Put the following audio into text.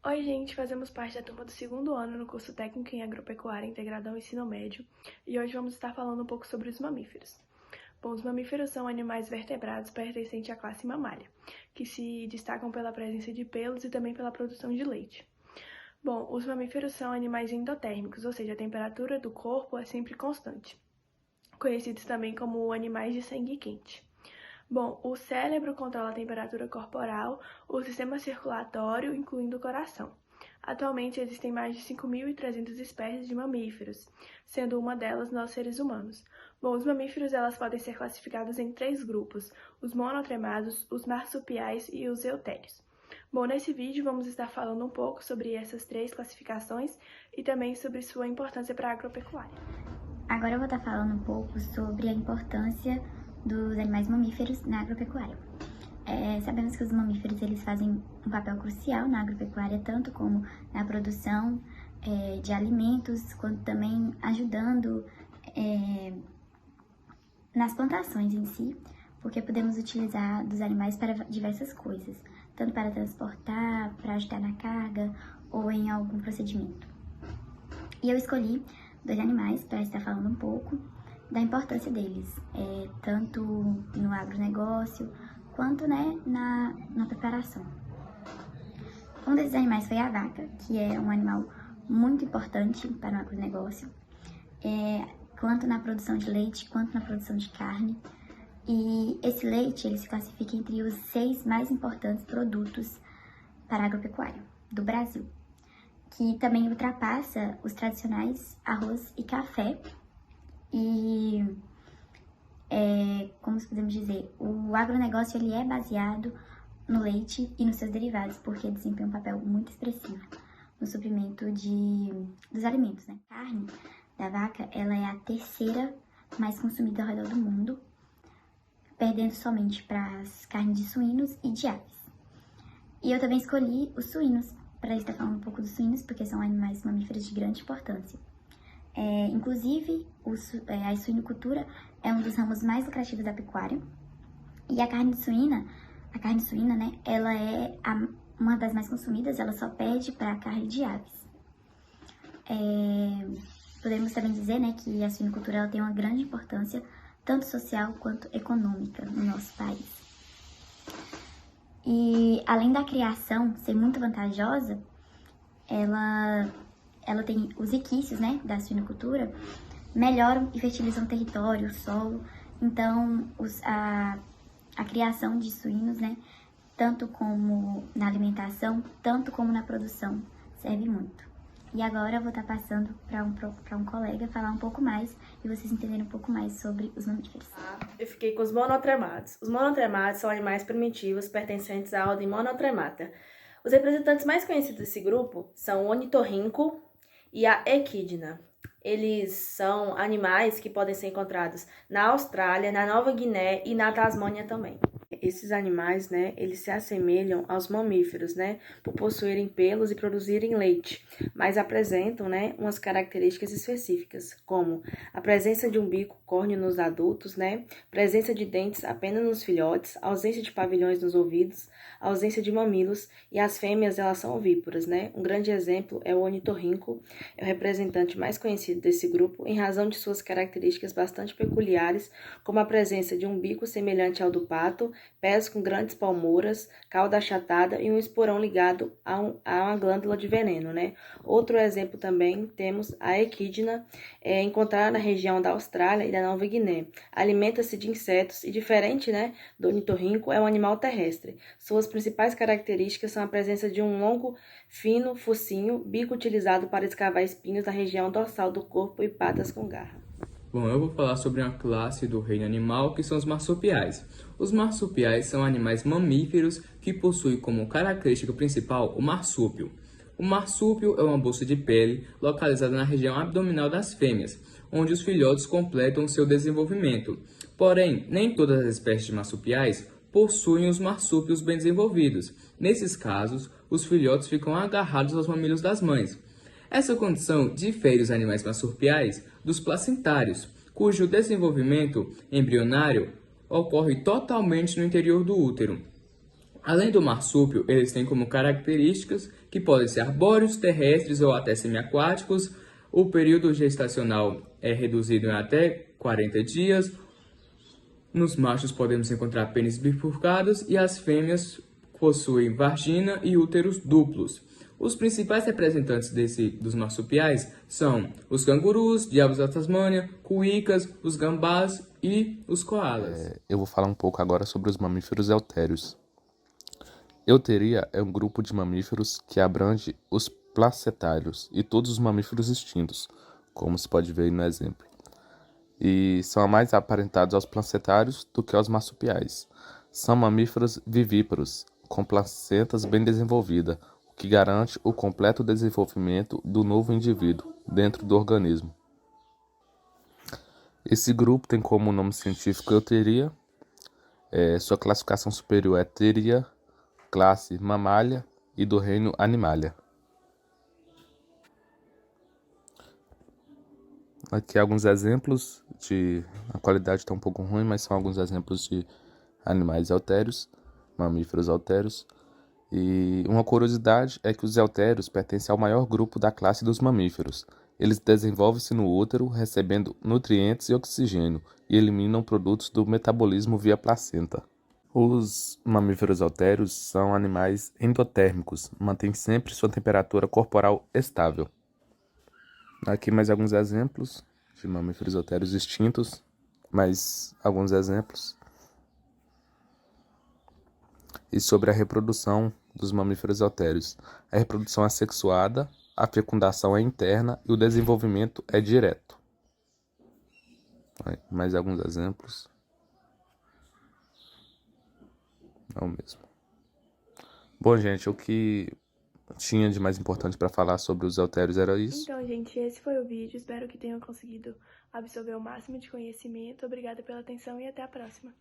Oi, gente, fazemos parte da turma do segundo ano no curso técnico em agropecuária integrado ao ensino médio e hoje vamos estar falando um pouco sobre os mamíferos. Bom, os mamíferos são animais vertebrados pertencentes à classe mamária, que se destacam pela presença de pelos e também pela produção de leite. Bom, os mamíferos são animais endotérmicos, ou seja, a temperatura do corpo é sempre constante, conhecidos também como animais de sangue quente. Bom, o cérebro controla a temperatura corporal, o sistema circulatório, incluindo o coração. Atualmente existem mais de 5.300 espécies de mamíferos, sendo uma delas nós seres humanos. Bom, os mamíferos elas podem ser classificados em 3 grupos: os monotremados, os marsupiais e os eutérios. Bom, nesse vídeo vamos estar falando um pouco sobre essas 3 classificações e também sobre sua importância para a agropecuária. Agora eu vou estar falando um pouco sobre a importância dos animais mamíferos na agropecuária. Sabemos que os mamíferos eles fazem um papel crucial na agropecuária, tanto como na produção de alimentos, quanto também ajudando nas plantações em si, porque podemos utilizar dos animais para diversas coisas, tanto para transportar, para ajudar na carga ou em algum procedimento. E eu escolhi 2 animais para estar falando um pouco da importância deles, tanto no agronegócio quanto na preparação. Um desses animais foi a vaca, que é um animal muito importante para o agronegócio, quanto na produção de leite, quanto na produção de carne. E esse leite ele se classifica entre os 6 mais importantes produtos para a agropecuária do Brasil, que também ultrapassa os tradicionais arroz e café. E, como podemos dizer, o agronegócio ele é baseado no leite e nos seus derivados, porque desempenha um papel muito expressivo no suprimento dos alimentos, né? A carne da vaca, ela é a 3ª mais consumida ao redor do mundo, perdendo somente para as carnes de suínos e de aves. E eu também escolhi os suínos, para estar falando um pouco dos suínos, porque são animais mamíferos de grande importância. Inclusive, a suinocultura é um dos ramos mais lucrativos da pecuária. E a carne suína, né, ela é uma das mais consumidas, ela só perde para a carne de aves. Podemos também dizer, né, que a suinocultura ela tem uma grande importância, tanto social quanto econômica no nosso país. E além da criação ser muito vantajosa, ela tem os equícios, né, da suinocultura, melhoram e fertilizam o território, o solo. Então, a criação de suínos, né, tanto como na alimentação, tanto como na produção, serve muito. E agora eu vou estar passando para um colega falar um pouco mais e vocês entenderem um pouco mais sobre os mamíferos. Eu fiquei com os monotremados. Os monotremados são animais primitivos pertencentes à ordem Monotremata. Os representantes mais conhecidos desse grupo são o onitorrinco e a equidna. Eles são animais que podem ser encontrados na Austrália, na Nova Guiné e na Tasmânia também. Esses animais, né, eles se assemelham aos mamíferos, né, por possuírem pelos e produzirem leite, mas apresentam, né, umas características específicas, como a presença de um bico córneo nos adultos, né, presença de dentes apenas nos filhotes, ausência de pavilhões nos ouvidos, ausência de mamilos e as fêmeas elas são ovíparas, né. Um grande exemplo é o onitorrinco, é o representante mais conhecido desse grupo em razão de suas características bastante peculiares, como a presença de um bico semelhante ao do pato, pés com grandes palmouras, cauda achatada e um esporão ligado a uma glândula de veneno, né? Outro exemplo também temos a equidna, encontrada na região da Austrália e da Nova Guiné. Alimenta-se de insetos e, diferente, né, do ornitorrinco, é um animal terrestre. Suas principais características são a presença de um longo, fino focinho, bico utilizado para escavar espinhos na região dorsal do corpo e patas com garra. Bom, eu vou falar sobre uma classe do reino animal que são os marsupiais. Os marsupiais são animais mamíferos que possuem como característica principal o marsúpio. O marsúpio é uma bolsa de pele localizada na região abdominal das fêmeas, onde os filhotes completam seu desenvolvimento. Porém, nem todas as espécies de marsupiais possuem os marsúpios bem desenvolvidos. Nesses casos, os filhotes ficam agarrados aos mamilos das mães. Essa condição difere os animais marsupiais dos placentários, cujo desenvolvimento embrionário ocorre totalmente no interior do útero. Além do marsúpio, eles têm como características que podem ser arbóreos, terrestres ou até semiaquáticos. O período gestacional é reduzido em até 40 dias. Nos machos podemos encontrar pênis bifurcados e as fêmeas possuem vagina e úteros duplos. Os principais representantes dos marsupiais são os cangurus, diabos da Tasmânia, cuícas, os gambás e os coalas. Eu vou falar um pouco agora sobre os mamíferos eutérios. Euteria é um grupo de mamíferos que abrange os placentários e todos os mamíferos extintos, como se pode ver aí no exemplo. E são mais aparentados aos placentários do que aos marsupiais. São mamíferos vivíparos, com placentas bem desenvolvidas, o que garante o completo desenvolvimento do novo indivíduo dentro do organismo. Esse grupo tem como nome científico Euteria. Sua classificação superior é Theria, classe Mammalia e do reino Animalia. Aqui alguns exemplos a qualidade está um pouco ruim, mas são alguns exemplos de animais eutérios, mamíferos eutérios. E uma curiosidade é que os eutérios pertencem ao maior grupo da classe dos mamíferos. Eles desenvolvem-se no útero, recebendo nutrientes e oxigênio, e eliminam produtos do metabolismo via placenta. Os mamíferos eutérios são animais endotérmicos, mantêm sempre sua temperatura corporal estável. Aqui mais alguns exemplos de mamíferos eutérios extintos, mais alguns exemplos. E sobre a reprodução dos mamíferos eutérios. A reprodução é sexuada, a fecundação é interna e o desenvolvimento é direto. Mais alguns exemplos. É o mesmo. Bom, gente, o que tinha de mais importante para falar sobre os eutérios era isso. Então, gente, esse foi o vídeo. Espero que tenham conseguido absorver o máximo de conhecimento. Obrigada pela atenção e até a próxima.